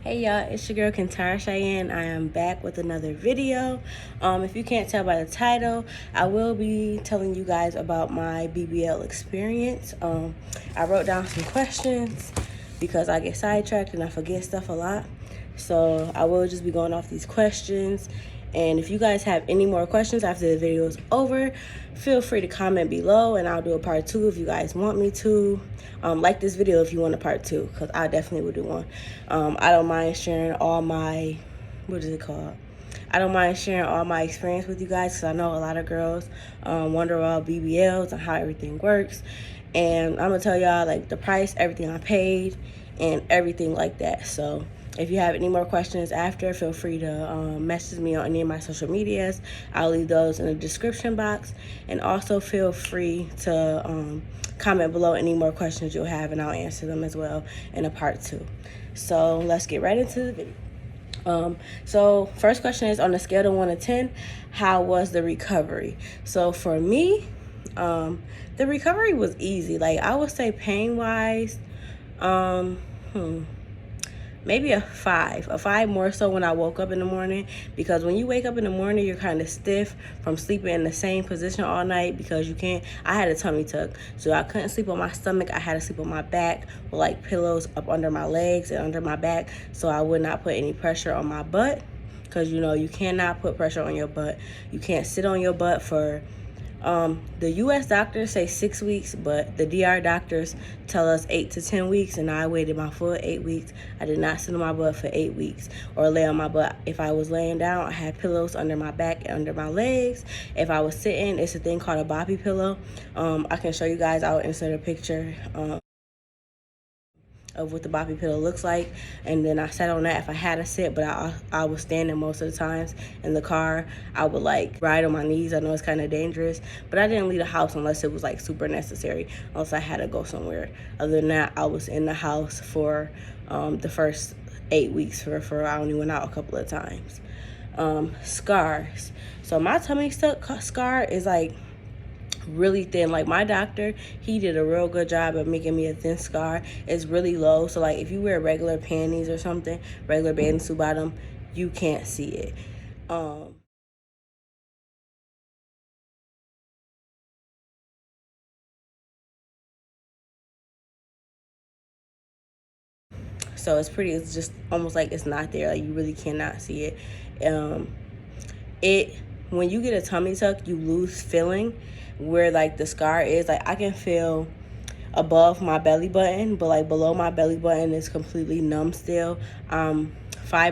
Hey y'all, it's your girl Kentara Cheyenne. I am back with another video. If you can't tell by the title, I will be telling you guys about my BBL experience. I wrote down some questions because I get sidetracked and I forget stuff a lot. So I will just be going off these questions. And if you guys have any more questions after the video is over, feel free to comment below and I'll do a part 2 if you guys want me to. Like this video if you want a part 2, because I definitely will do one. I don't mind sharing all my, I don't mind sharing all my experience with you guys, because I know a lot of girls wonder about BBLs and how everything works. And I'm going to tell y'all like the price, everything I paid, and everything like that. So if you have any more questions after, feel free to message me on any of my social medias. I'll leave those in the description box. And also feel free to comment below any more questions you'll have, and I'll answer them as well in a part 2. So let's get right into the video. So first question is, on a scale of 1 to 10, how was the recovery? So for me, the recovery was easy. Like, I would say pain-wise, maybe a 5. A 5 more so when I woke up in the morning, because when you wake up in the morning, you're kind of stiff from sleeping in the same position all night, because you can't, I had a tummy tuck, so I couldn't sleep on my stomach. I had to sleep on my back with like pillows up under my legs and under my back, so I would not put any pressure on my butt, because you know you cannot put pressure on your butt. You can't sit on your butt for the U.S. doctors say 6 weeks, but the DR doctors tell us 8 to 10 weeks, and I waited my full 8 weeks. I did not sit on my butt for 8 weeks or lay on my butt. If I was laying down, I had pillows under my back and under my legs. If I was sitting, it's a thing called a boppy pillow. I can show you guys. I'll insert a picture of what the boppy pillow looks like, and then I sat on that if I had to sit, but I was standing most of the times in the car. I would like ride on my knees. I know it's kind of dangerous, but I didn't leave the house unless it was like super necessary, unless I had to go somewhere. Other than that, I was in the house for the first 8 weeks for I only went out a couple of times. Scars. So my tummy scar is like really thin. Like, my doctor, he did a real good job of making me a thin scar. It's really low, so like if you wear regular panties or something, regular bathing suit bottom, you can't see it. So it's just almost like it's not there. Like, you really cannot see it. When you get a tummy tuck, you lose feeling where like the scar is. Like, I can feel above my belly button, but like below my belly button is completely numb still. 5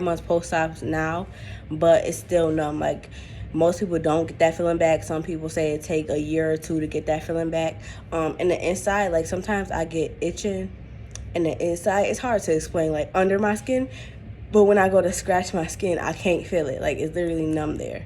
months post-op now, but it's still numb. Like, most people don't get that feeling back. Some people say it take a year or 2 to get that feeling back. And the inside, like, sometimes I get itching and the inside. It's hard to explain, like under my skin, but when I go to scratch my skin, I can't feel it. Like, it's literally numb there.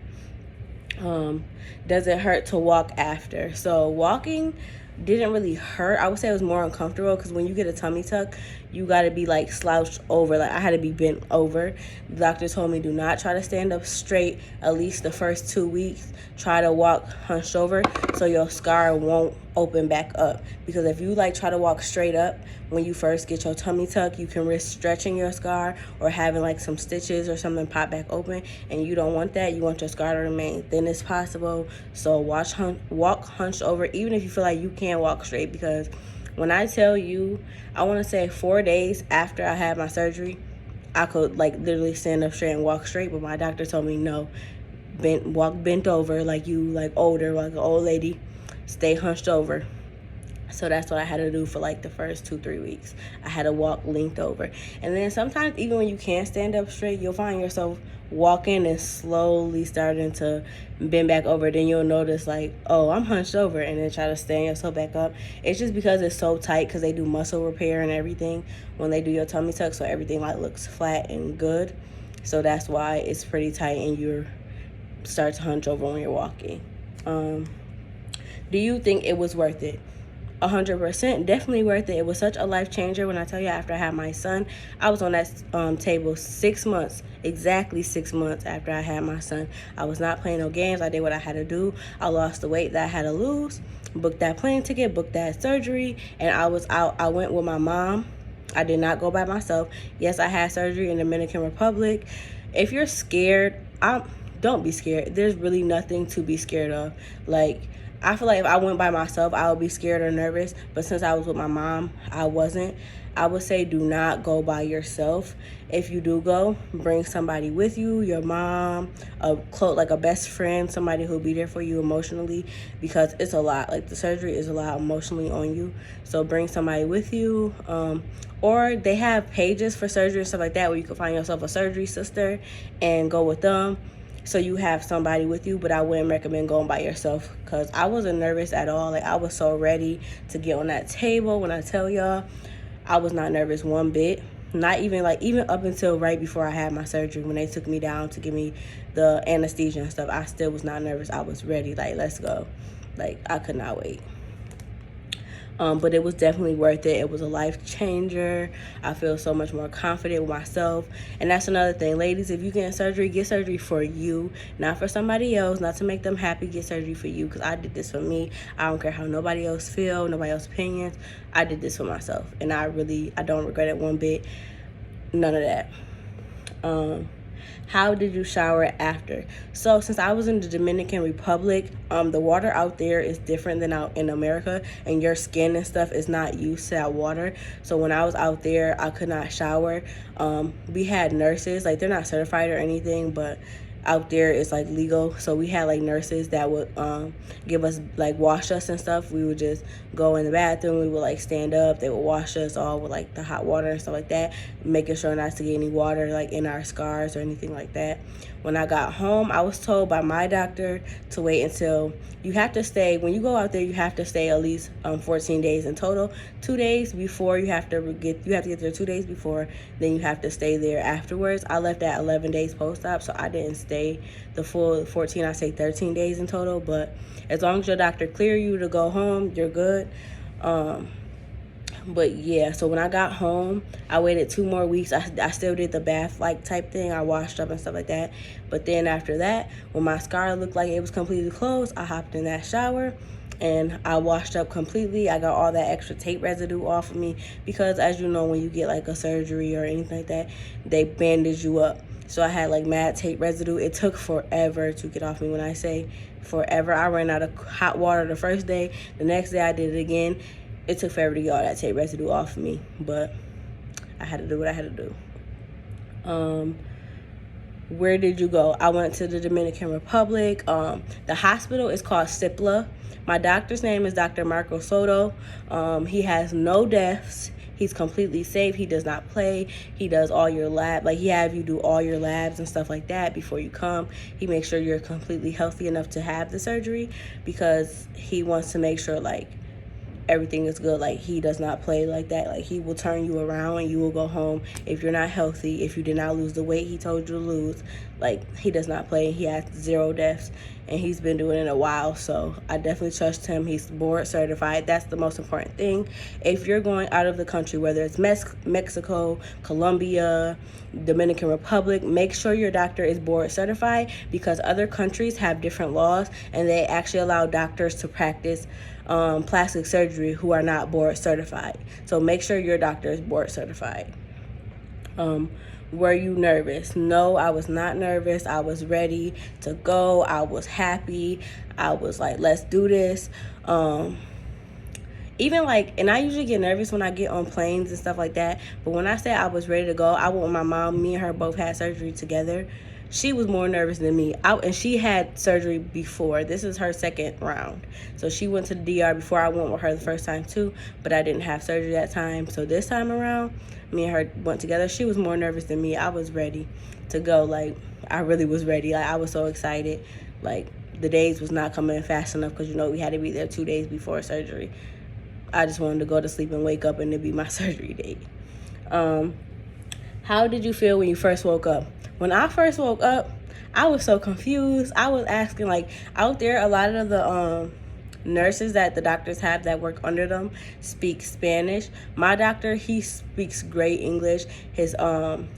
Does it hurt to walk after? So walking didn't really hurt. I would say it was more uncomfortable, because when you get a tummy tuck, you got to be like slouched over. Like, I had to be bent over. The doctor told me, do not try to stand up straight at least the first 2 weeks. Try to walk hunched over so your scar won't open back up, because if you like try to walk straight up when you first get your tummy tuck, you can risk stretching your scar or having like some stitches or something pop back open, and you don't want that. You want your scar to remain thin as possible. So walk hunched over, even if you feel like you can't walk straight, because when I tell you, I want to say 4 days after I had my surgery, I could like literally stand up straight and walk straight, but my doctor told me no, walk bent over like you like older, like an old lady, stay hunched over. So that's what I had to do for like the first 2-3 weeks. I had to walk linked over. And then sometimes even when you can't stand up straight, you'll find yourself walking and slowly starting to bend back over. Then you'll notice like, oh, I'm hunched over, and then try to stand yourself back up. It's just because it's so tight, because they do muscle repair and everything when they do your tummy tuck, so everything like looks flat and good. So that's why it's pretty tight, and you start to hunch over when you're walking. Do you think it was worth it? 100%, definitely worth it. It was such a life changer. When I tell you, after I had my son, I was on that table 6 months, exactly 6 months after I had my son. I was not playing no games. I did what I had to do. I lost the weight that I had to lose, booked that plane ticket, booked that surgery, and I was out. I went with my mom I did not go by myself. Yes, I had surgery in the Dominican Republic. If you're scared, don't be scared. There's really nothing to be scared of. Like, I feel like if I went by myself, I would be scared or nervous. But since I was with my mom, I wasn't. I would say do not go by yourself. If you do go, bring somebody with you, your mom, like a best friend, somebody who'll be there for you emotionally, because it's a lot. Like, the surgery is a lot emotionally on you. So bring somebody with you. Or they have pages for surgery and stuff like that where you can find yourself a surgery sister and go with them. So you have somebody with you, but I wouldn't recommend going by yourself because I wasn't nervous at all. Like, I was so ready to get on that table. When I tell y'all, I was not nervous one bit. Not even even up until right before I had my surgery, when they took me down to give me the anesthesia and stuff, I still was not nervous. I was ready. Like, let's go. Like, I could not wait. But it was definitely worth it. It was a life changer. I feel so much more confident with myself. And that's another thing. Ladies, if you get surgery for you, not for somebody else, not to make them happy. Get surgery for you, because I did this for me. I don't care how nobody else feel, nobody else's opinions. I did this for myself. And I don't regret it one bit. None of that. How did you shower after? So since I was in the Dominican Republic, the water out there is different than out in America, and your skin and stuff is not used to that water. So when I was out there, I could not shower. We had nurses, like, they're not certified or anything, but out there it's like legal. So we had like nurses that would give us, like, wash us and stuff. We would just go in the bathroom, we would like stand up, they would wash us all with like the hot water and stuff like that, making sure not to get any water like in our scars or anything like that. When I got home, I was told by my doctor to wait until, you have to stay, when you go out there, you have to stay at least 14 days in total. 2 days before, you have to get there 2 days before, then you have to stay there afterwards. I left at 11 days post-op, so I didn't stay the full 14, I say 13 days in total. But as long as your doctor clear you to go home, you're good. But yeah, so when I got home, I waited 2 more weeks. I still did the bath-like type thing. I washed up and stuff like that. But then after that, when my scar looked like it was completely closed, I hopped in that shower and I washed up completely. I got all that extra tape residue off of me, because as you know, when you get like a surgery or anything like that, they bandage you up. So I had like mad tape residue. It took forever to get off me. When I say forever, I ran out of hot water the first day. The next day I did it again. It took forever to get all that tape residue off of me, but I had to do what I had to do. Where did you go? I went to the Dominican Republic. The hospital is called Cipla. My doctor's name is Dr. Marco Soto. He has no deaths. He's completely safe. He does not play. He does all your lab. Like, he have you do all your labs and stuff like that before you come. He makes sure you're completely healthy enough to have the surgery, because he wants to make sure, like, everything is good. Like, he does not play like that. Like, he will turn you around and you will go home if you're not healthy, if you did not lose the weight he told you to lose. Like, he does not play. He has 0 deaths, and he's been doing it a while, so I definitely trust him. He's board certified. That's the most important thing. If you're going out of the country, whether it's Mexico, Colombia, Dominican Republic, make sure your doctor is board certified, because other countries have different laws, and they actually allow doctors to practice plastic surgery who are not board certified. So make sure your doctor is board certified. Were you nervous? No, I was not nervous. I was ready to go. I was happy. I was like, let's do this. Even like, and I usually get nervous when I get on planes and stuff like that, but when I say I was ready to go, I went with my mom. Me and her both had surgery together. She was more nervous than me. And she had surgery before. This is her second round. So she went to the DR before. I went with her the first time too, but I didn't have surgery that time. So this time around, me and her went together. She was more nervous than me. I was ready to go. Like, I really was ready. Like, I was so excited. Like, the days was not coming fast enough, because, you know, we had to be there 2 days before surgery. I just wanted to go to sleep and wake up and it'd be my surgery date. How did you feel when you first woke up? When I first woke up, I was so confused. I was asking, like, out there, a lot of the nurses that the doctors have that work under them speak Spanish. My doctor, he speaks great English. His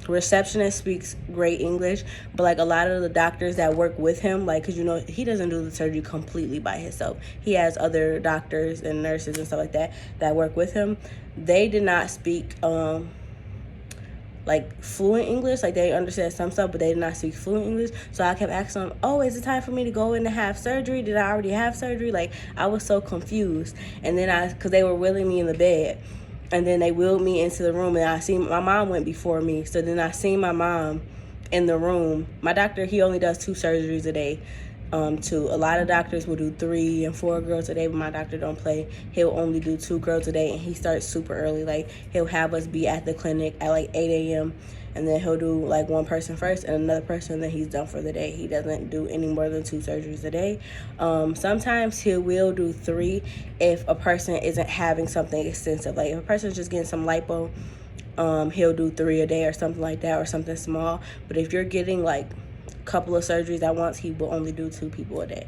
receptionist speaks great English. But like a lot of the doctors that work with him, like, because you know he doesn't do the surgery completely by himself. He has other doctors and nurses and stuff like that that work with him. They did not speak like fluent English. Like they understand some stuff, but they did not speak fluent English. So I kept asking them, oh, is it time for me to go in and have surgery? Did I already have surgery? Like I was so confused. And then because they were wheeling me in the bed, and then they wheeled me into the room, and I seen my mom went before me. So then I seen my mom in the room. My doctor, he only does 2 surgeries a day. A lot of doctors will do 3 and 4 girls a day, but my doctor don't play. He'll only do 2 girls a day, and he starts super early. Like he'll have us be at the clinic at like 8 a.m. and then he'll do like 1 person first and another person, and then he's done for the day. He doesn't do any more than 2 surgeries a day. Sometimes he will do 3 if a person isn't having something extensive. Like if a person's just getting some lipo, he'll do 3 a day or something like that, or something small. But if you're getting like couple of surgeries at once, he will only do 2 people a day.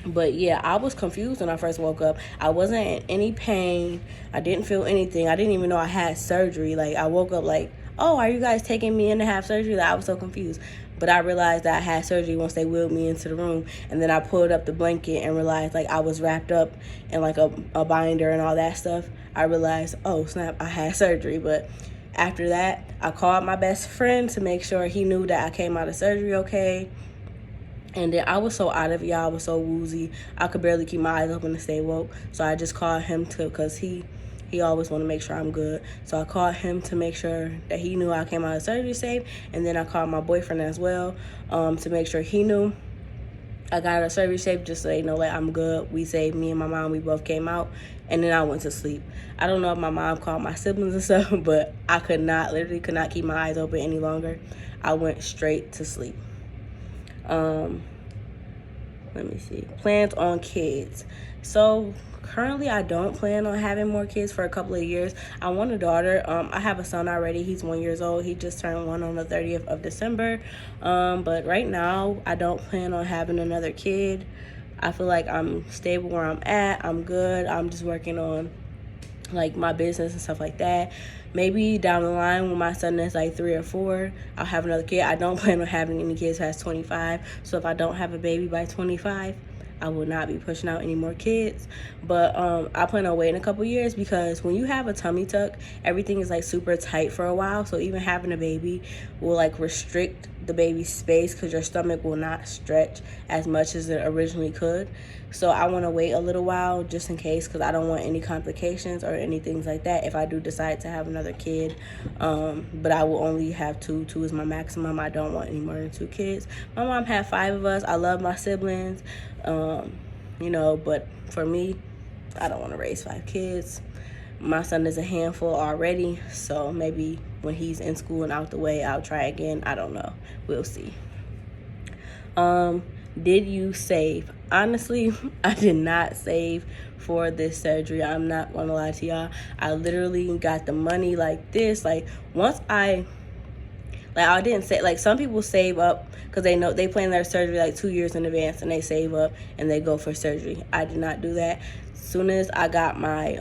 But yeah, I was confused when I first woke up. I wasn't in any pain. I didn't feel anything. I didn't even know I had surgery. Like I woke up like, oh, are you guys taking me in to have surgery? Like, I was so confused. But I realized that I had surgery once they wheeled me into the room, and then I pulled up the blanket and realized like I was wrapped up in like a binder and all that stuff. I realized, oh snap, I had surgery. But after that, I called my best friend to make sure he knew that I came out of surgery okay. And then I was so out of it, y'all. I was so woozy. I could barely keep my eyes open to stay woke. So I just called him because he always want to make sure I'm good. So I called him to make sure that he knew I came out of surgery safe. And then I called my boyfriend as well to make sure he knew I got out of surgery safe, just so they know like I'm good. We saved, me and my mom, we both came out. And then I went to sleep. I don't know if my mom called my siblings and stuff, but I literally could not keep my eyes open any longer. I went straight to sleep. Let me see. Plans on kids. So currently I don't plan on having more kids for a couple of years. I want a daughter. I have a son already. He's 1 year old. He just turned 1 on the 30th of December. But right now I don't plan on having another kid. I feel like I'm stable where I'm at. I'm good. I'm just working on like my business and stuff like that. Maybe down the line when my son is like 3 or 4, I'll have another kid. I don't plan on having any kids past 25. So if I don't have a baby by 25, I will not be pushing out any more kids. But I plan on waiting a couple years, because when you have a tummy tuck, everything is like super tight for a while. So even having a baby will like restrict the baby's space, because your stomach will not stretch as much as it originally could. So I want to wait a little while just in case, because I don't want any complications or anything like that if I do decide to have another kid. But I will only have 2. 2 is my maximum. I don't want any more than 2 kids. My mom had 5 of us. I love my siblings, you know, but for me, I don't want to raise 5 kids. My son is a handful already, so maybe when he's in school and out the way, I'll try again. I don't know. We'll see. Did you save? Honestly, I did not save for this surgery. I'm not gonna lie to y'all. I literally got the money like this. Like once I didn't say, like some people save up because they know they plan their surgery like 2 years in advance, and they save up and they go for surgery. I did not do that. As soon as I got my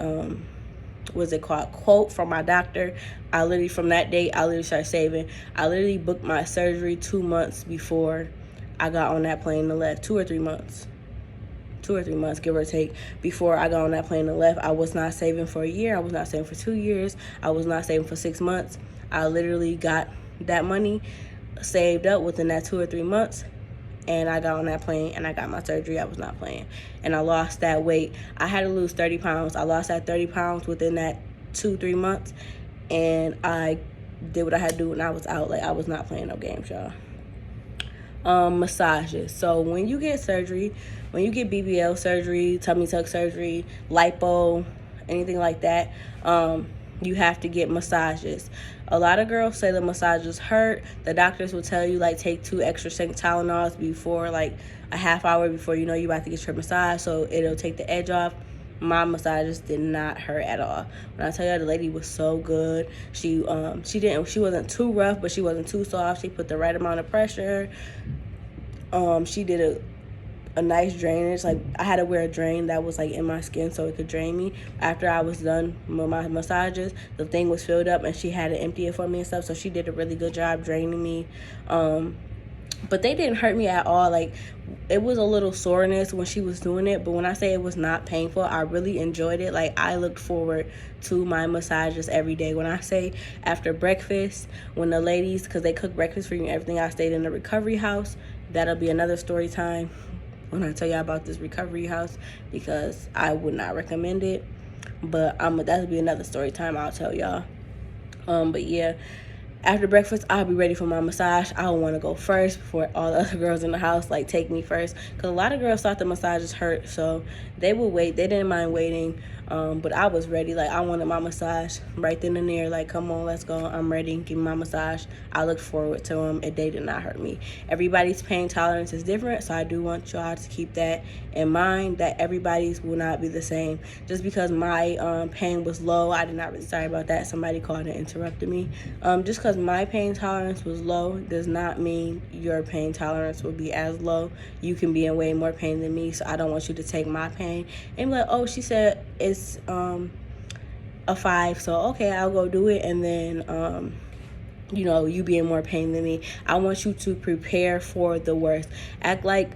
quote from my doctor, I literally, from that date, I literally started saving. I literally booked my surgery 2 months before I got on that plane and left. 2 or 3 months, give or take, before I got on that plane and left. I was not saving for a year. I was not saving for 2 years. I was not saving for 6 months. I literally got that money saved up within that 2 or 3 months, and I got on that plane and I got my surgery. I was not playing, and I lost that weight. I had to lose 30 pounds. I lost that 30 pounds within that 2-3 months, and I did what I had to do, and I was out. Like, I was not playing no games, y'all. Massages. So when you get surgery, when you get BBL surgery, tummy tuck surgery, lipo, anything like that, you have to get massages. A lot of girls say the massages hurt. The doctors will tell you like take 2 extra Tylenols before, like a half hour before you know you're about to get your massage, so it'll take the edge off. My massages did not hurt at all. When I tell you, the lady was so good. She wasn't too rough, but she wasn't too soft. She put the right amount of pressure. She did a nice drainage. Like, I had to wear a drain that was like in my skin so it could drain me. After I was done with my massages, the thing was filled up and she had to empty it for me and stuff. So she did a really good job draining me. But they didn't hurt me at all. Like, it was a little soreness when she was doing it, but when I say it was not painful, I really enjoyed it. Like, I looked forward to my massages every day. When I say after breakfast, when the ladies, because they cook breakfast for you and everything, I stayed in the recovery house. That'll be another story time when I tell y'all about this recovery house, because I would not recommend it. But that'll be another story time I'll tell y'all. But yeah, after breakfast, I'll be ready for my massage. I want to go first before all the other girls in the house, like, take me first. Because a lot of girls thought the massages hurt, so they would wait. They didn't mind waiting. But I was ready. Like, I wanted my massage right then and there. Like, come on, let's go. I'm ready. Give me my massage. I looked forward to them, and they did not hurt me. Everybody's pain tolerance is different, so I do want y'all to keep that in mind, that everybody's will not be the same. Just because my pain was low, I did not really, sorry about that. Somebody called and interrupted me. Just because my pain tolerance was low does not mean your pain tolerance will be as low. You can be in way more pain than me, so I don't want you to take my pain and be like, oh, she said it's a 5, so okay, I'll go do it, and then you be in more pain than me. I want you to prepare for the worst. Act like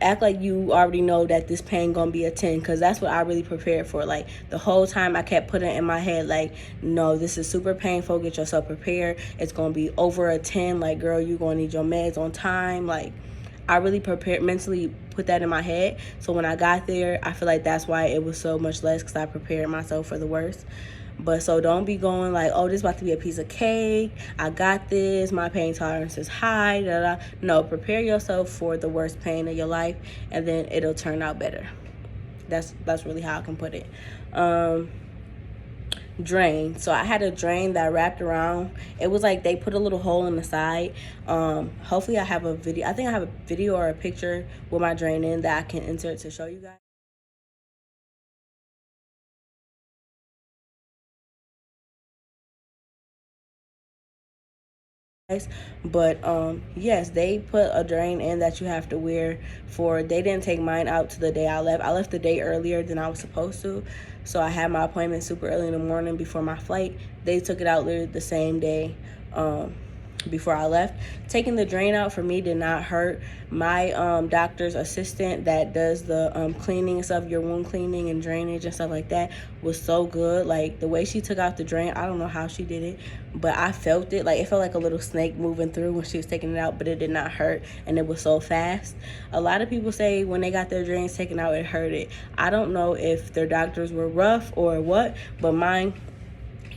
act like you already know that this pain gonna be a 10, because that's what I really prepared for. Like, the whole time I kept putting in my head, like, no, this is super painful, get yourself prepared, it's gonna be over a 10, like, girl, you gonna need your meds on time. Like, I really prepared, mentally put that in my head. So when I got there, I feel like that's why it was so much less, because I prepared myself for the worst. But so don't be going like, oh, this is about to be a piece of cake, I got this, my pain tolerance is high, da, da. No, prepare yourself for the worst pain of your life, and then it'll turn out better. That's really how I can put it. Drain. So I had a drain that wrapped around. It was like they put a little hole in the side. Hopefully I have a video. I think I have a video or a picture with my drain in that I can insert to show you guys. But yes, they put a drain in that you have to wear for. They didn't take mine out to the day I left. I left the day earlier than I was supposed to, so I had my appointment super early in the morning before my flight. They took it out literally the same day before I left. Taking the drain out for me did not hurt. My doctor's assistant that does the cleaning and stuff, your wound cleaning and drainage and stuff like that, was so good. Like, the way she took out the drain, I don't know how she did it, but I felt it. Like, it felt like a little snake moving through when she was taking it out, but it did not hurt, and it was so fast. A lot of people say when they got their drains taken out, it hurted. I don't know if their doctors were rough or what, but mine,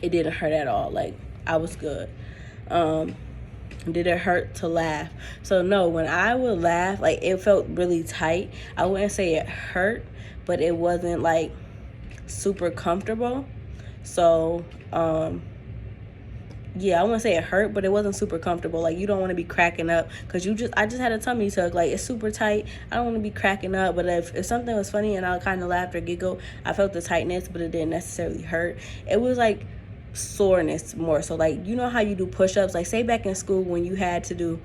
it didn't hurt at all. Like, I was good. Did it hurt to laugh? So no, when I would laugh, like, it felt really tight. I wouldn't say it hurt, but it wasn't like super comfortable. So yeah, I wouldn't say it hurt, but it wasn't super comfortable. Like, you don't want to be cracking up, because I just had a tummy tuck. Like, it's super tight. I don't want to be cracking up, but if something was funny and I kind of laughed or giggled, I felt the tightness, but it didn't necessarily hurt. It was like soreness more so. Like, you know how you do push-ups, like, say back in school when you had to do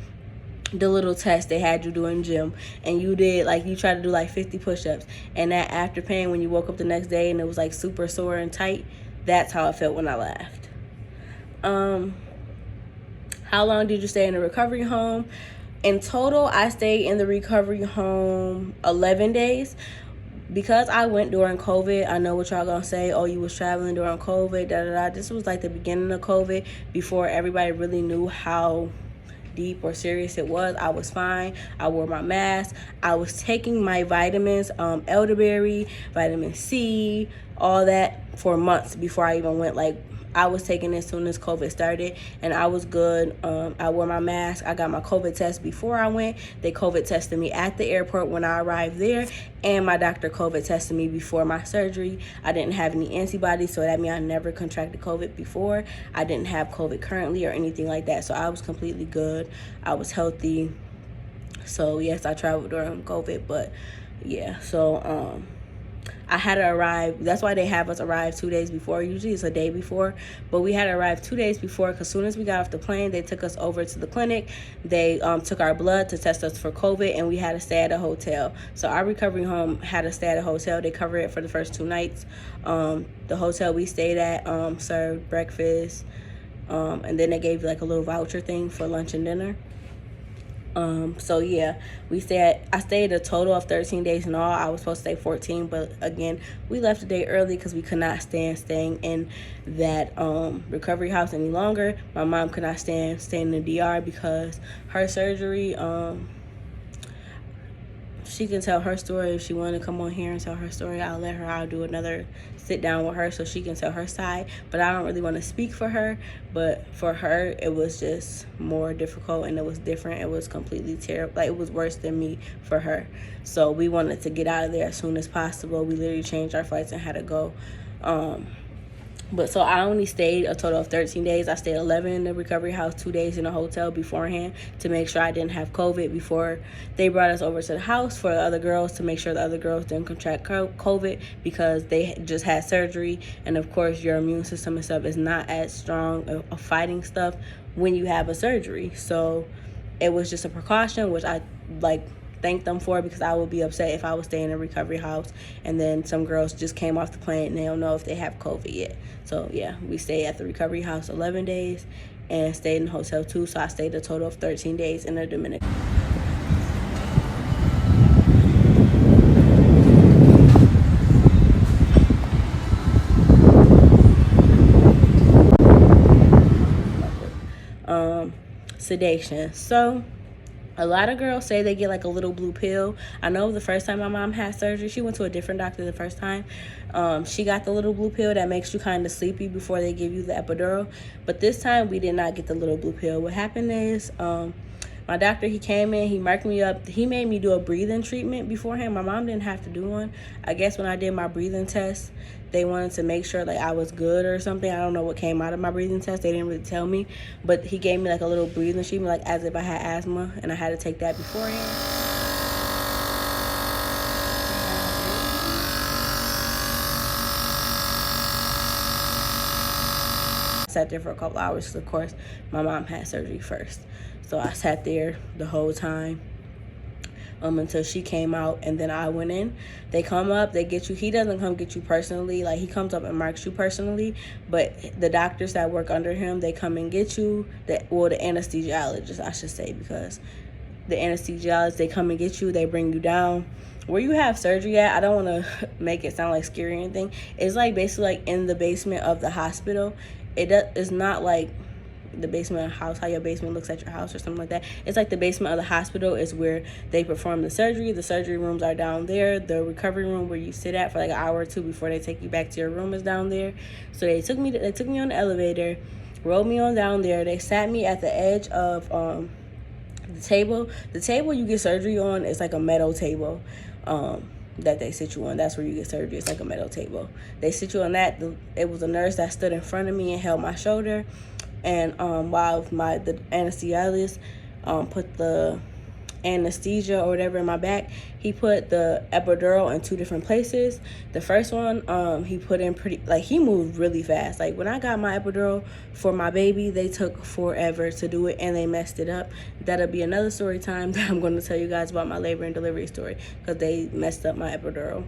the little test they had you do in gym, and you did, like, you tried to do like 50 push-ups, and that after pain when you woke up the next day and it was like super sore and tight, that's how it felt when I laughed. How long did you stay in the recovery home? In total, I stayed in the recovery home 11 days. Because I went during COVID, I know what y'all gonna say, oh, you was traveling during COVID, da da da. This was like the beginning of COVID, before everybody really knew how deep or serious it was. I was fine. I wore my mask. I was taking my vitamins, elderberry, vitamin C, all that, for months before I even went. Like, I was taking it as soon as COVID started, and I was good. I wore my mask. I got my COVID test before I went. They COVID tested me at the airport when I arrived there, and my doctor COVID tested me before my surgery. I didn't have any antibodies, so that means I never contracted COVID before. I didn't have COVID currently or anything like that, so I was completely good. I was healthy. So yes, I traveled during COVID, but yeah, so I had to arrive. That's why they have us arrive 2 days before. Usually it's a day before, but we had to arrive 2 days before, because as soon as we got off the plane, they took us over to the clinic. They took our blood to test us for COVID, and we had to stay at a hotel. So our recovery home had to stay at a hotel. They covered it for the first 2 nights. The hotel we stayed at served breakfast, and then they gave like a little voucher thing for lunch and dinner. So yeah, I stayed a total of 13 days in all. I was supposed to stay 14, but again, we left a day early because we could not stand staying in that recovery house any longer. My mom could not stand staying in the DR because her surgery, she can tell her story. If she wanted to come on here and tell her story, I'll do another sit down with her so she can tell her side. But I don't really want to speak for her. But for her, it was just more difficult, and it was different. It was completely terrible. Like, it was worse than me for her. So we wanted to get out of there as soon as possible. We literally changed our flights and had to go. But so I only stayed a total of 13 days. I stayed 11 in the recovery house, 2 days in a hotel beforehand to make sure I didn't have COVID before they brought us over to the house for the other girls, to make sure the other girls didn't contract COVID because they just had surgery. And of course, your immune system and stuff is not as strong of fighting stuff when you have a surgery. So it was just a precaution, which I thank them for, because I would be upset if I was staying in a recovery house and then some girls just came off the plane and they don't know if they have COVID yet. So yeah, we stayed at the recovery house 11 days and stayed in the hotel too. So I stayed a total of 13 days in the Dominican. Sedation. So a lot of girls say they get like a little blue pill. I know the first time my mom had surgery, she went to a different doctor the first time. She got the little blue pill that makes you kind of sleepy before they give you the epidural. But this time we did not get the little blue pill. What happened is my doctor, he came in, he marked me up. He made me do a breathing treatment beforehand. My mom didn't have to do one. I guess when I did my breathing test, they wanted to make sure like I was good or something. I don't know what came out of my breathing test. They didn't really tell me. But he gave me like a little breathing treatment, like as if I had asthma, and I had to take that beforehand. Sat there for a couple hours because, of course, my mom had surgery first. So I sat there the whole time until she came out, and then I went in. They come up, they get you. He doesn't come get you personally. Like, he comes up and marks you personally, but the doctors that work under him, they come and get you. The anesthesiologist, I should say, because the anesthesiologist, they come and get you. They bring you down. Where you have surgery at, I don't want to make it sound like scary or anything. It's like basically like in the basement of the hospital. It's not like the basement of a house, how your basement looks at your house or something like that. It's like the basement of the hospital is where they perform the surgery. The surgery rooms are down there. The recovery room where you sit at for like an hour or two before they take you back to your room is down there. So they took me on the elevator, rolled me on down there. They sat me at the edge of the table. The table you get surgery on is like a metal table that they sit you on. That's where you get surgery. It's like a metal table. They sit you on that. It was a nurse that stood in front of me and held my shoulder. And while the anesthesiologist put the anesthesia or whatever in my back, he put the epidural in 2 different places. The first one he put in he moved really fast. Like, when I got my epidural for my baby, they took forever to do it and they messed it up. That'll be another story time that I'm going to tell you guys about my labor and delivery story, because they messed up my epidural.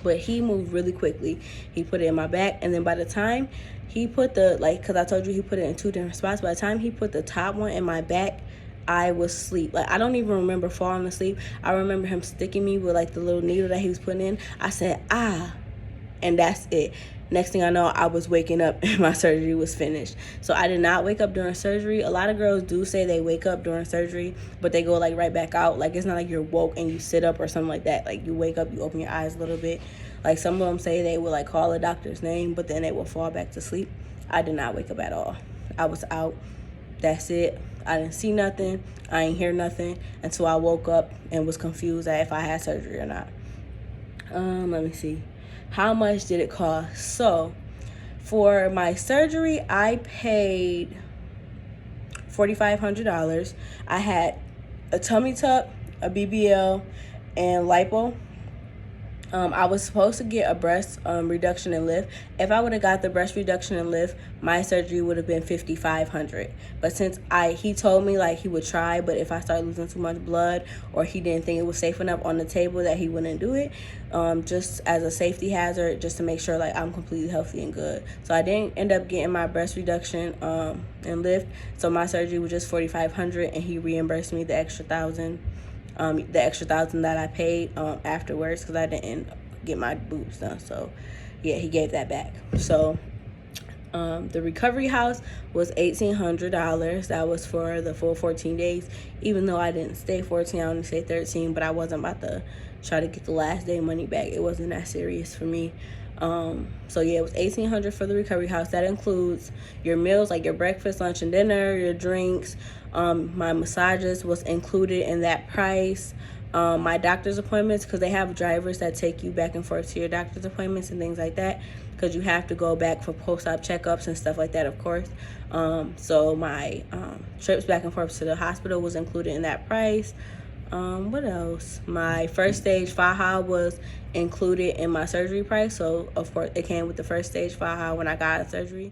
But he moved really quickly. He put it in my back, and then by the time he put because I told you he put it in 2 different spots, by the time he put the top one in my back, I was asleep. Like, I don't even remember falling asleep. I remember him sticking me with like the little needle that he was putting in. I said, ah, and that's it. Next thing I know, I was waking up and my surgery was finished. So I did not wake up during surgery. A lot of girls do say they wake up during surgery, but they go like right back out. Like, it's not like you're woke and you sit up or something like that. Like, you wake up, you open your eyes a little bit. Like, some of them say they will like call a doctor's name, but then they will fall back to sleep. I did not wake up at all. I was out. That's it. I didn't see nothing. I ain't hear nothing until I woke up and was confused at if I had surgery or not. Let me see. How much did it cost? So for my surgery, I paid $4,500. I had a tummy tuck, a BBL, and lipo. I was supposed to get a breast reduction and lift. If I would have got the breast reduction and lift, my surgery would have been $5,500. But since he told me like he would try, but if I started losing too much blood or he didn't think it was safe enough on the table that he wouldn't do it, just as a safety hazard, just to make sure like I'm completely healthy and good. So I didn't end up getting my breast reduction and lift. So my surgery was just $4,500, and he reimbursed me the extra $1,000. The extra $1,000 that I paid afterwards, because I didn't get my boobs done. So yeah, he gave that back. So the recovery house was $1,800. That was for the full 14 days. Even though I didn't stay 14, I only stayed 13, but I wasn't about to try to get the last day money back. It wasn't that serious for me. So yeah, it was $1,800 for the recovery house. That includes your meals, like your breakfast, lunch, and dinner, your drinks. My massages was included in that price. My doctor's appointments, because they have drivers that take you back and forth to your doctor's appointments and things like that, because you have to go back for post-op checkups and stuff like that, of course. So my trips back and forth to the hospital was included in that price. What else? My first stage faja was included in my surgery price. So of course it came with the first stage faja when I got a surgery.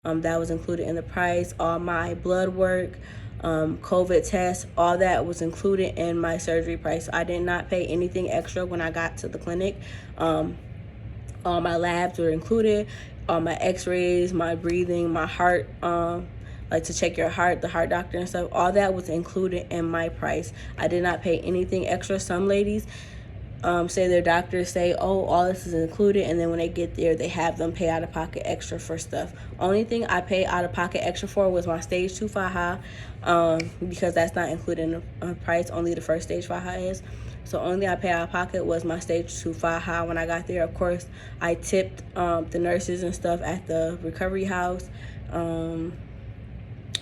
That was included in the price. All my blood work, COVID tests, all that was included in my surgery price. I did not pay anything extra when I got to the clinic. All my labs were included, all my x-rays, my breathing, my heart, like to check your heart, the heart doctor and stuff, all that was included in my price. I did not pay anything extra. Some ladies say their doctors say, oh, all this is included, and then when they get there, they have them pay out of pocket extra for stuff. Only thing I paid out of pocket extra for was my stage 2 faja, because that's not included in the price. Only the first stage faja is. So only thing I paid out of pocket was my stage 2 faja when I got there. Of course, I tipped the nurses and stuff at the recovery house.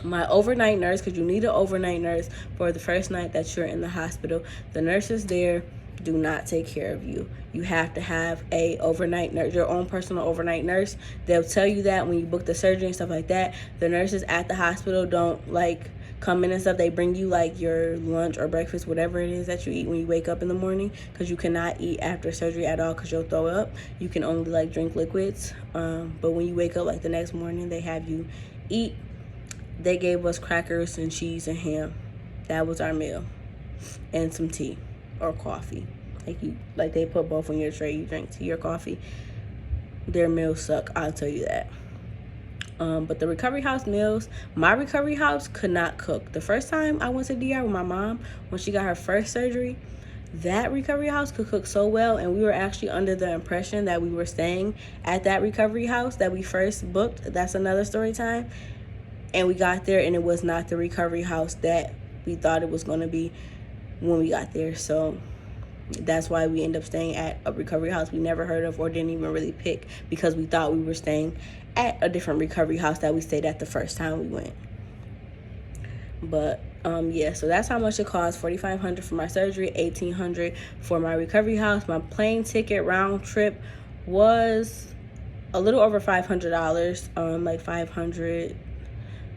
My overnight nurse, because you need an overnight nurse for the first night that you're in the hospital. The nurses there do not take care of you. You have to have a overnight nurse, your own personal overnight nurse. They'll tell you that when you book the surgery and stuff like that. The nurses at the hospital don't like come in and stuff. They bring you like your lunch or breakfast, whatever it is that you eat when you wake up in the morning, because you cannot eat after surgery at all because you'll throw up. You can only like drink liquids, but when you wake up like the next morning, they have you eat. They gave us crackers and cheese and ham. That was our meal, and some tea or coffee. Like they put both on your tray. You drink tea or coffee. Their meals suck, I'll tell you that. But the recovery house meals, my recovery house could not cook. The first time I went to DR with my mom when she got her first surgery, that recovery house could cook so well, and we were actually under the impression that we were staying at that recovery house that we first booked. That's another story time. And we got there, and it was not the recovery house that we thought it was going to be when we got there. So that's why we ended up staying at a recovery house we never heard of or didn't even really pick, because we thought we were staying at a different recovery house that we stayed at the first time we went. But yeah, so that's how much it cost. $4,500 for my surgery, $1,800 for my recovery house. My plane ticket round trip was a little over $500, like 500.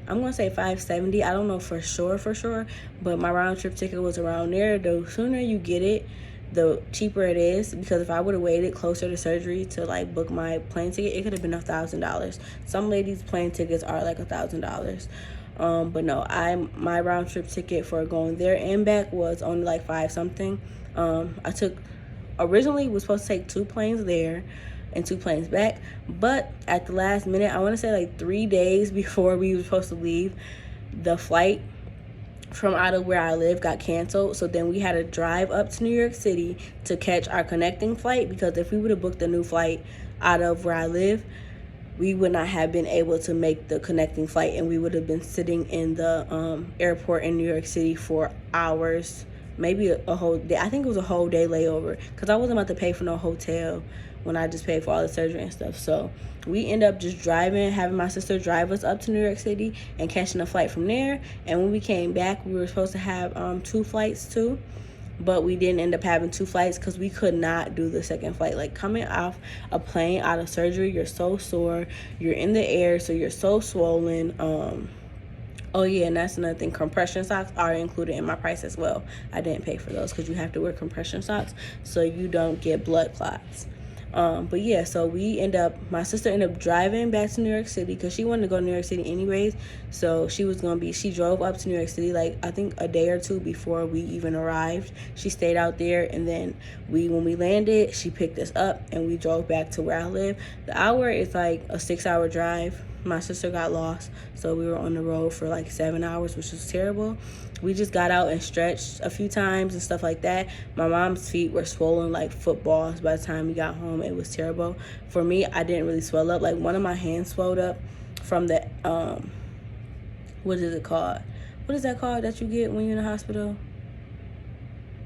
I'm going to say 570. I don't know for sure, but my round trip ticket was around there. The sooner you get it, the cheaper it is, because if I would have waited closer to surgery to like book my plane ticket, it could have been $1,000. Some ladies' plane tickets are like $1,000. But no, my round trip ticket for going there and back was only like 5 something. I originally was supposed to take 2 planes there and 2 planes back, but at the last minute, I want to say like 3 days before we were supposed to leave, the flight from out of where I live got canceled. So then we had to drive up to New York City to catch our connecting flight, because if we would have booked a new flight out of where I live, we would not have been able to make the connecting flight, and we would have been sitting in the airport in New York City for hours, maybe a whole day. I think it was a whole day layover, because I wasn't about to pay for no hotel when I just paid for all the surgery and stuff. So we end up just driving, having my sister drive us up to New York City and catching a flight from there. And when we came back, we were supposed to have 2 flights too, but we didn't end up having 2 flights because we could not do the second flight. Like, coming off a plane out of surgery, you're so sore, you're in the air, so you're so swollen. Oh yeah, and that's another thing. Compression socks are included in my price as well. I didn't pay for those because you have to wear compression socks so you don't get blood clots. But yeah, so my sister ended up driving back to New York City because she wanted to go to New York City anyways. So she drove up to New York City like I think a day or two before we even arrived. She stayed out there, and then when we landed, she picked us up and we drove back to where I live. The hour is like a 6-hour drive. My sister got lost, so we were on the road for like 7 hours, which was terrible. We just got out and stretched a few times and stuff like that. My mom's feet were swollen like footballs by the time we got home. It was terrible. For me, I didn't really swell up. Like one of my hands swelled up from the, what is it called? What is that called that you get when you're in the hospital?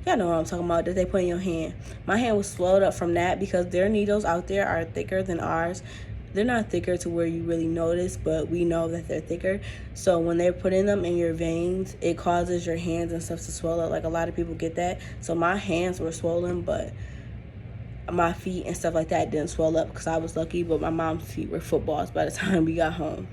Y'all know what I'm talking about, that they put in your hand. My hand was swelled up from that because their needles out there are thicker than ours. They're not thicker to where you really notice, but we know that they're thicker. So when they're putting them in your veins, it causes your hands and stuff to swell up. Like a lot of people get that. So my hands were swollen, but my feet and stuff like that didn't swell up because I was lucky, but my mom's feet were footballs by the time we got home.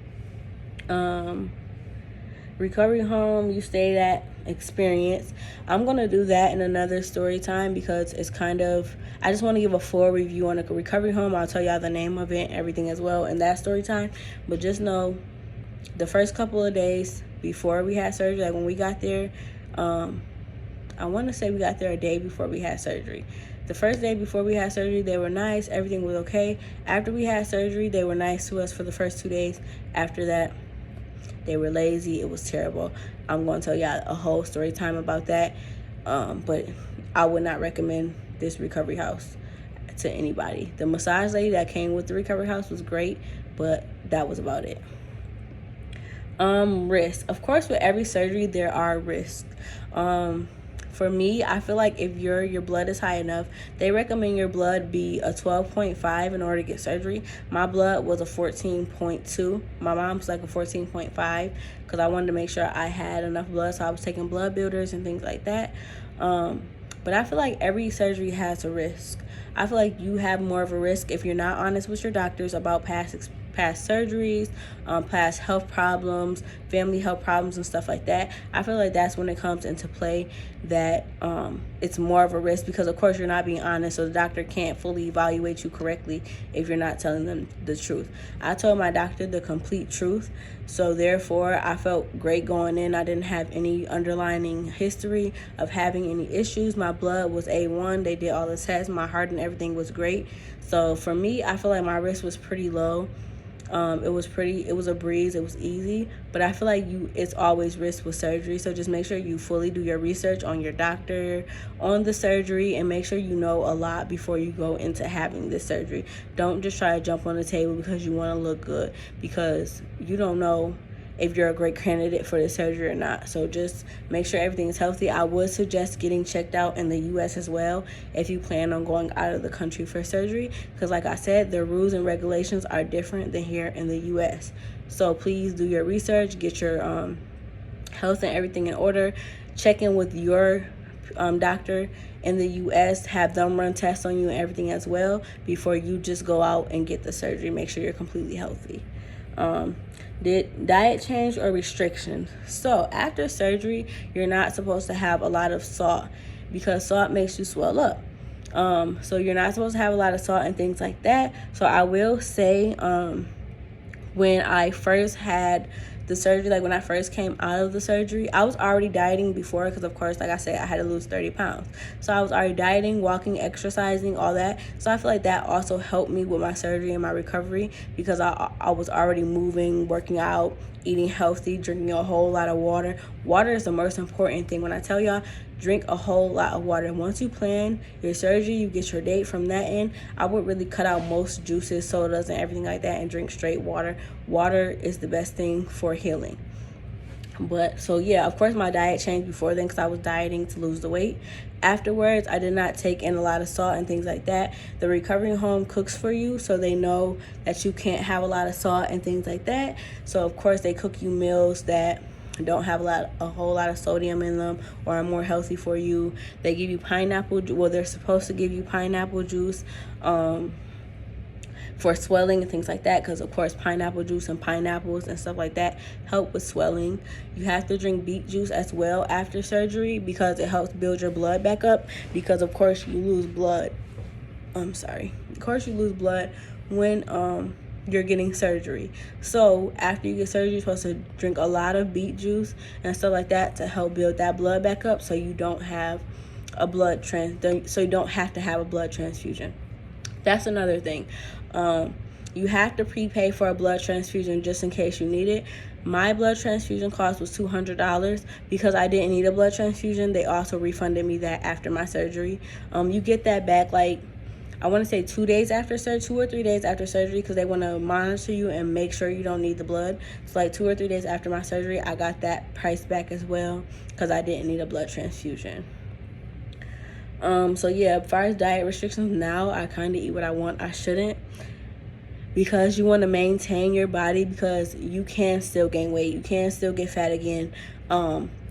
Recovery home you stayed at experience. I'm going to do that in another story time because it's kind of, I just want to give a full review on a recovery home. I'll tell y'all the name of it, everything as well in that story time. But just know the first couple of days before we had surgery, like when we got there, I want to say we got there a day before we had surgery. The first day before we had surgery, they were nice. Everything was okay. After we had surgery, they were nice to us for the first 2 days. After that, they were lazy. It was terrible. I'm going to tell y'all a whole story time about that. But I would not recommend this recovery house to anybody. The massage lady that came with the recovery house was great, but that was about it. Risks. Of course, with every surgery, there are risks. For me, I feel like if your blood is high enough, they recommend your blood be a 12.5 in order to get surgery. My blood was a 14.2. My mom's like a 14.5 because I wanted to make sure I had enough blood, so I was taking blood builders and things like that. But I feel like every surgery has a risk. I feel like you have more of a risk if you're not honest with your doctors about past surgeries, past health problems, family health problems and stuff like that. I feel like that's when it comes into play that it's more of a risk because of course you're not being honest, so the doctor can't fully evaluate you correctly if you're not telling them the truth. I told my doctor the complete truth, so therefore I felt great going in. I didn't have any underlying history of having any issues. My blood was A1. They did all the tests. My heart and everything was great. So for me, I feel like my risk was pretty low. It was a breeze, it was easy, but I feel like it's always risk with surgery, so just make sure you fully do your research on your doctor, on the surgery, and make sure you know a lot before you go into having this surgery. Don't just try to jump on the table because you want to look good, because you don't know if you're a great candidate for the surgery or not. So just make sure everything is healthy. I would suggest getting checked out in the U.S. as well if you plan on going out of the country for surgery, because like I said, the rules and regulations are different than here in the U.S. So please do your research, get your health and everything in order, check in with your doctor in the U.S., have them run tests on you and everything as well before you just go out and get the surgery. Make sure you're completely healthy. Did diet change or restrictions? So after surgery, you're not supposed to have a lot of salt because salt makes you swell up. So you're not supposed to have a lot of salt and things like that. So I will say, when I first had the surgery, like when I first came out of the surgery, I was already dieting before because of course, like I said, I had to lose 30 pounds. So I was already dieting, walking, exercising, all that. So I feel like that also helped me with my surgery and my recovery because I was already moving, working out, eating healthy, drinking a whole lot of water. Water is the most important thing. When I tell y'all, drink a whole lot of water. Once you plan your surgery, you get your date from that end, I would really cut out most juices, sodas, and everything like that and drink straight water. Water is the best thing for healing. But so yeah, of course my diet changed before then because I was dieting to lose the weight. Afterwards, I did not take in a lot of salt and things like that. The recovery home cooks for you, so they know that you can't have a lot of salt and things like that. So of course they cook you meals that don't have a whole lot of sodium in them or are more healthy for you. They give you pineapple, well, they're supposed to give you pineapple juice, for swelling and things like that, because of course pineapple juice and pineapples and stuff like that help with swelling. You have to drink beet juice as well after surgery because it helps build your blood back up, because of course you lose blood. Of course you lose blood when you're getting surgery. So after you get surgery, you're supposed to drink a lot of beet juice and stuff like that to help build that blood back up, so you don't have a so you don't have to have a blood transfusion. That's another thing. You have to prepay for a blood transfusion just in case you need it. My blood transfusion cost was $200 because I didn't need a blood transfusion. They also refunded me that after my surgery. You get that back like, I want to say 2 days after surgery, 2 or 3 days after surgery, because they want to monitor you and make sure you don't need the blood. So like 2 or 3 days after my surgery, I got that price back as well because I didn't need a blood transfusion. So yeah, as far as diet restrictions, now I kind of eat what I want. I shouldn't, because you want to maintain your body, because you can still gain weight. You can still get fat again.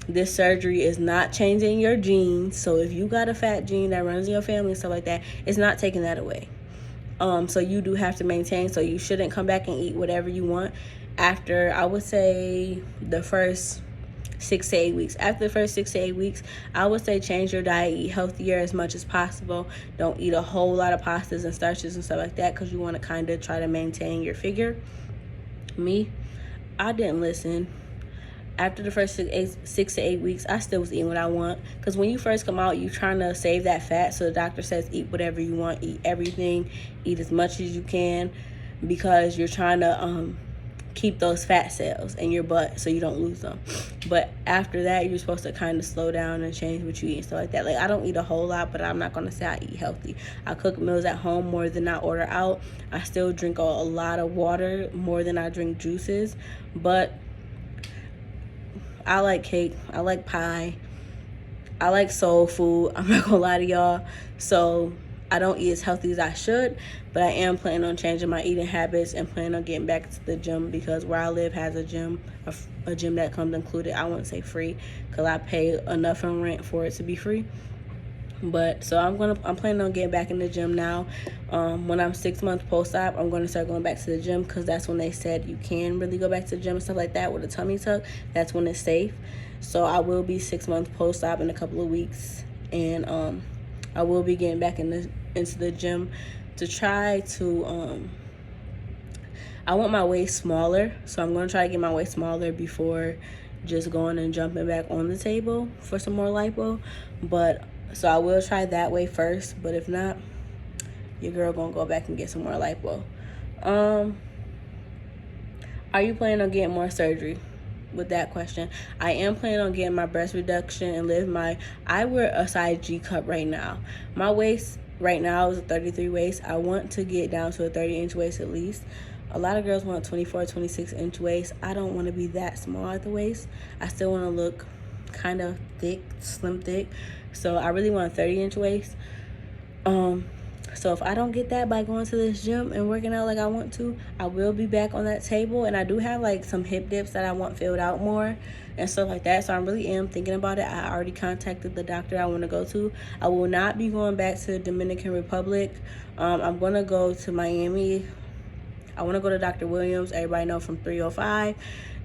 This surgery is not changing your genes. So if you got a fat gene that runs in your family and stuff like that, it's not taking that away. So you do have to maintain. So you shouldn't come back and eat whatever you want after, I would say, the first 6 to 8 weeks. After the first 6 to 8 weeks, I would say change your diet, eat healthier as much as possible. Don't eat a whole lot of pastas and starches and stuff like that, because you want to kind of try to maintain your figure. Me, I didn't listen. After the first 6 to 8 weeks, I still was eating what I want, because when you first come out, you're trying to save that fat. So the doctor says eat whatever you want, eat everything, eat as much as you can, because you're trying to keep those fat cells in your butt so you don't lose them. But after that, you're supposed to kind of slow down and change what you eat and stuff like that. Like, I don't eat a whole lot, but I'm not going to say I eat healthy. I cook meals at home more than I order out. I still drink a lot of water more than I drink juices. But I like cake. I like pie. I like soul food. I'm not going to lie to y'all. So I don't eat as healthy as I should, but I am planning on changing my eating habits and planning on getting back to the gym, because where I live has a gym that comes included. I wouldn't say free, because I pay enough in rent for it to be free. But so I'm planning on getting back in the gym now. When I'm 6 months post-op, I'm going to start going back to the gym, because that's when they said you can really go back to the gym and stuff like that with a tummy tuck. That's when it's safe. So I will be 6 months post-op in a couple of weeks, and I will be getting back into the gym to try to, I want my waist smaller, so I'm going to try to get my waist smaller before just going and jumping back on the table for some more lipo. But so I will try that way first, but if not, your girl gonna go back and get some more lipo. Are you planning on getting more surgery? With that question, I am planning on getting my breast reduction and lift my, I wear a size G cup right now. My waist right now is a 33 waist. I want to get down to a 30-inch waist at least. A lot of girls want 24, 26-inch waist. I don't want to be that small at the waist. I still want to look kind of thick, slim thick. So I really want a 30-inch waist. So if I don't get that by going to this gym and working out like I want to, I will be back on that table. And I do have like some hip dips that I want filled out more and stuff like that. So I really am thinking about it. I already contacted the doctor I want to go to. I will not be going back to the Dominican Republic. I'm going to go to Miami. I want to go to Dr. Williams. Everybody know from 305.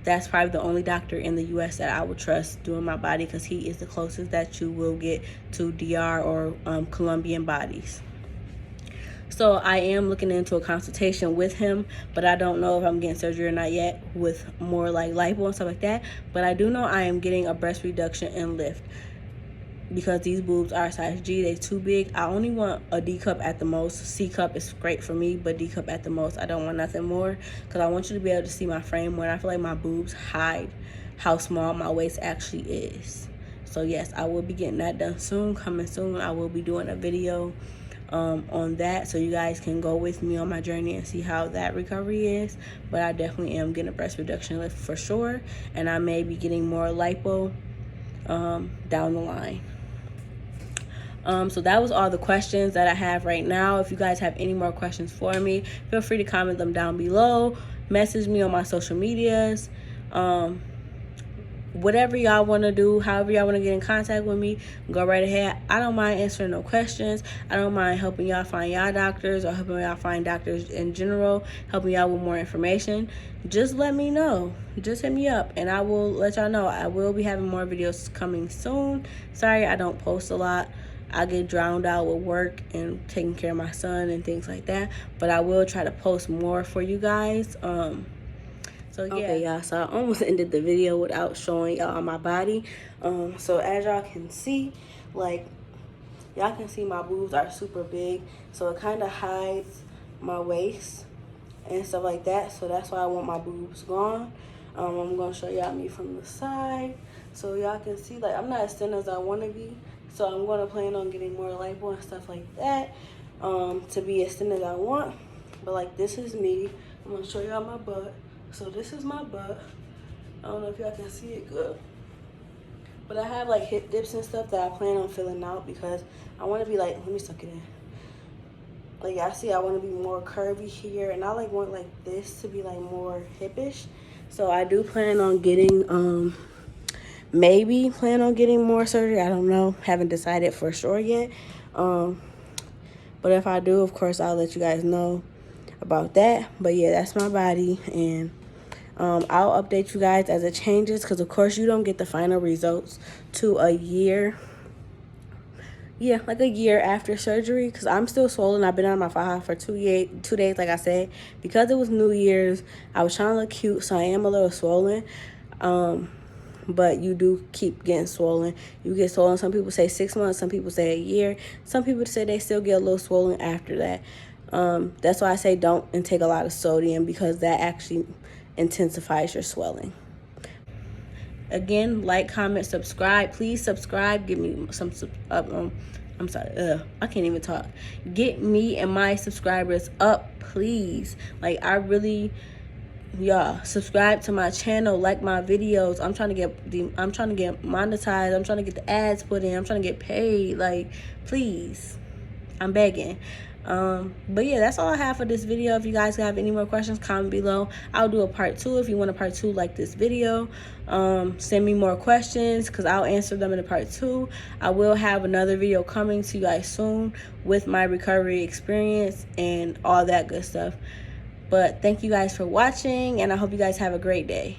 That's probably the only doctor in the U.S. that I would trust doing my body, because he is the closest that you will get to DR or Colombian bodies. So I am looking into a consultation with him, but I don't know if I'm getting surgery or not yet, with more like lipo and stuff like that. But I do know I am getting a breast reduction and lift, because these boobs are size G. They're too big. I only want a D cup at the most. C cup is great for me, but D cup at the most. I don't want nothing more, because I want you to be able to see my frame when I feel like my boobs hide how small my waist actually is. So yes, I will be getting that done soon. Coming soon. I will be doing a video on that, so you guys can go with me on my journey and see how that recovery is. But I definitely am getting a breast reduction lift for sure, and I may be getting more lipo down the line. So that was all the questions that I have right now. If you guys have any more questions for me, feel free to comment them down below. Message me on my social medias. whatever y'all want to do, however y'all want to get in contact with me, go right ahead. I don't mind answering no questions. I don't mind helping y'all find y'all doctors or helping y'all find doctors in general, helping y'all with more information. Just let me know. Just hit me up and I will let y'all know. I will be having more videos coming soon. Sorry I don't post a lot. I get drowned out with work and taking care of my son and things like that. But I will try to post more for you guys. So yeah, okay, y'all, so I almost ended the video without showing y'all my body. So as y'all can see, like, y'all can see my boobs are super big, so it kind of hides my waist and stuff like that. So that's why I want my boobs gone. I'm gonna show y'all me from the side so y'all can see, like, I'm not as thin as I want to be, so I'm gonna plan on getting more lipo and stuff like that, to be as thin as I want. But like, this is me. I'm gonna show y'all my butt. So this is my butt. I don't know if y'all can see it good, but I have like hip dips and stuff that I plan on filling out because I want to be like, let me suck it in. Like, y'all see, I want to be more curvy here, and I like want like this to be like more hippish. So I do plan on getting maybe plan on getting more surgery. I don't know, haven't decided for sure yet. But if I do, of course I'll let you guys know about that. But yeah, that's my body, and I'll update you guys as it changes, because of course you don't get the final results to a year. Yeah, like a year after surgery, because I'm still swollen. I've been on my forehead for 2 days, like I said, because it was New Year's. I was trying to look cute, so I am a little swollen. But you do keep getting swollen. You get swollen. Some people say 6 months. Some people say a year. Some people say they still get a little swollen after that. That's why I say don't intake a lot of sodium, because that actually intensifies your swelling. Again, like, comment, subscribe. Please subscribe. Give me some I'm sorry, I can't even talk. Get me and my subscribers up, please. Like, I really, y'all, subscribe to my channel, like my videos. I'm trying to get monetized. I'm trying to get the ads put in. I'm trying to get paid. Like, please, I'm begging. But yeah, that's all I have for this video. If you guys have any more questions, comment below. I'll do a part 2 if you want a part 2 like this video. Send me more questions, because I'll answer them in a part 2. I will have another video coming to you guys soon with my recovery experience and all that good stuff. But thank you guys for watching, and I hope you guys have a great day.